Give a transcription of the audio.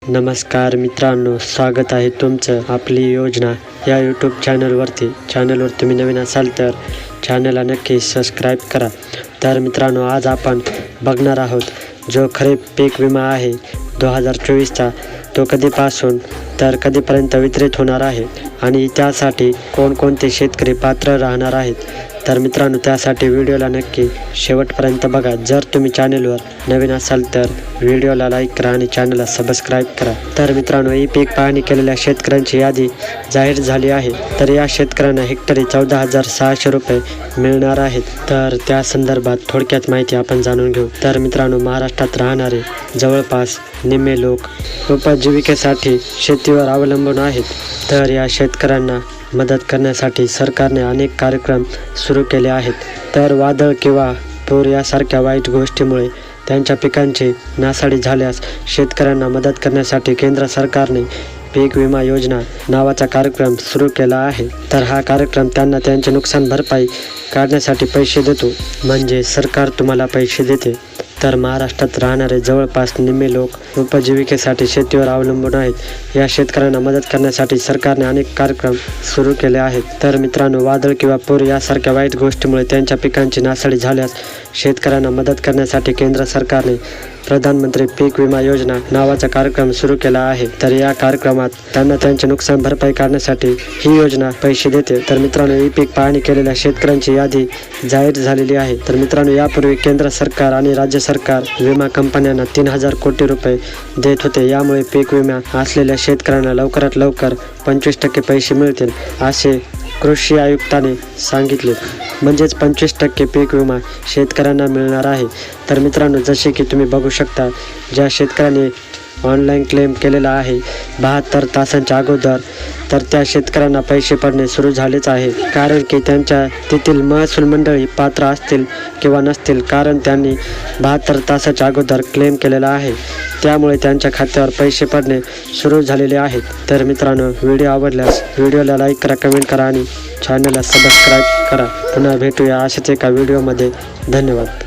नमस्कार मित्रांनो, स्वागत आहे तुमचं आपली योजना या यूट्यूब चॅनलवर तुम्ही नवीन असाल तर चॅनलला नक्की सबस्क्राईब करा. तर मित्रांनो, आज आपण बघणार आहोत जो खरीप पीक विमा आहे 2024चा तो कधीपासून तर कधीपर्यंत वितरित होणार आहे आणि त्यासाठी कोणकोणते शेतकरी पात्र राहणार आहेत. तर मित्रांनो, त्यासाठी व्हिडिओला नक्की शेवटपर्यंत बघा. जर तुम्ही चॅनलवर नवीन असाल तर व्हिडिओला लाईक करा आणि चॅनलला सबस्क्राईब करा. तर मित्रांनो, ही पीक पाहणी केलेल्या शेतकऱ्यांची यादी जाहीर झाली आहे. तर या शेतकऱ्यांना हेक्टरी 14,600 रुपये मिळणार आहेत. तर त्या संदर्भात थोडक्यात माहिती आपण जाणून घेऊ. तर मित्रांनो, महाराष्ट्रात राहणारे जवळपास निम्मे लोक उपजीविकेसाठी शेतीवर अवलंबून आहेत. तर या शेतकऱ्यांना मदत करण्यासाठी सरकारने अनेक कार्यक्रम सुरू केले आहेत. तर वादळ किंवा पूर यासारख्या वाईट गोष्टीमुळे त्यांच्या पिकांची नासाडी झाल्यास शेतकऱ्यांना मदत करण्यासाठी केंद्र सरकारने पीक विमा योजना नावाचा कार्यक्रम सुरू केला आहे. तर हा कार्यक्रम त्यांना त्यांचे नुकसान भरपाई काढण्यासाठी पैसे देतो, म्हणजे सरकार तुम्हाला पैसे देते. तर महाराष्ट्रात राहणारे जवळपास निम्मे लोक उपजीविकेसाठी शेतीवर अवलंबून आहेत. या शेतकऱ्यांना मदत करण्यासाठी सरकारने अनेक कार्यक्रम सुरू केले आहेत. तर मित्रांनो, वादळ किंवा पूर यासारख्या वाईट गोष्टीमुळे त्यांच्या पिकांची नासाडी झाल्यास शेतकऱ्यांना मदत करण्यासाठी केंद्र सरकारने प्रधानमंत्री पीक विमा योजना नावाचा कार्यक्रम सुरू केला आहे. तर या कार्यक्रमात त्यांना त्यांचे नुकसान भरपाई काढण्यासाठी ही योजना पैसे देते. तर मित्रांनो, ही पीक पाहणी केलेल्या शेतकऱ्यांची यादी जाहीर झालेली आहे. तर मित्रांनो, यापूर्वी केंद्र सरकार आणि राज्य सरकार विमा कंपन्यांना 3,000 कोटी रुपये देत होते. यामुळे पीक विमा असलेल्या शेतकऱ्यांना लवकरात लवकर 25% पैसे मिळतील असे कृषी आयुक्तांनी सांगितले. म्हणजेच 25% पीक विमा शेतकऱ्यांना मिळणार आहे. तर मित्रांनो, जसे की तुम्ही बघू शकता, ज्या शेतकऱ्यांनी ऑनलाईन क्लेम केलेला आहे 72 तासांच्या अगोदर, तर त्या शेतकऱ्यांना पैसे पडणे सुरू झालेच आहे. कारण की त्यांच्या तेथील महसूल मंडळी पात्र असतील किंवा नसतील, कारण त्यांनी 72 तासाच्या अगोदर क्लेम केलेला आहे. त्यामुळे त्यांच्या खात्यावर पैसे पडणे सुरू झालेले आहेत. तर मित्रांनो, व्हिडिओ आवडल्यास व्हिडिओला लाईक करा, कमेंट करा आणि चॅनलला सबस्क्राईब करा. पुन्हा भेटूया अशाच एका व्हिडिओमध्ये. धन्यवाद.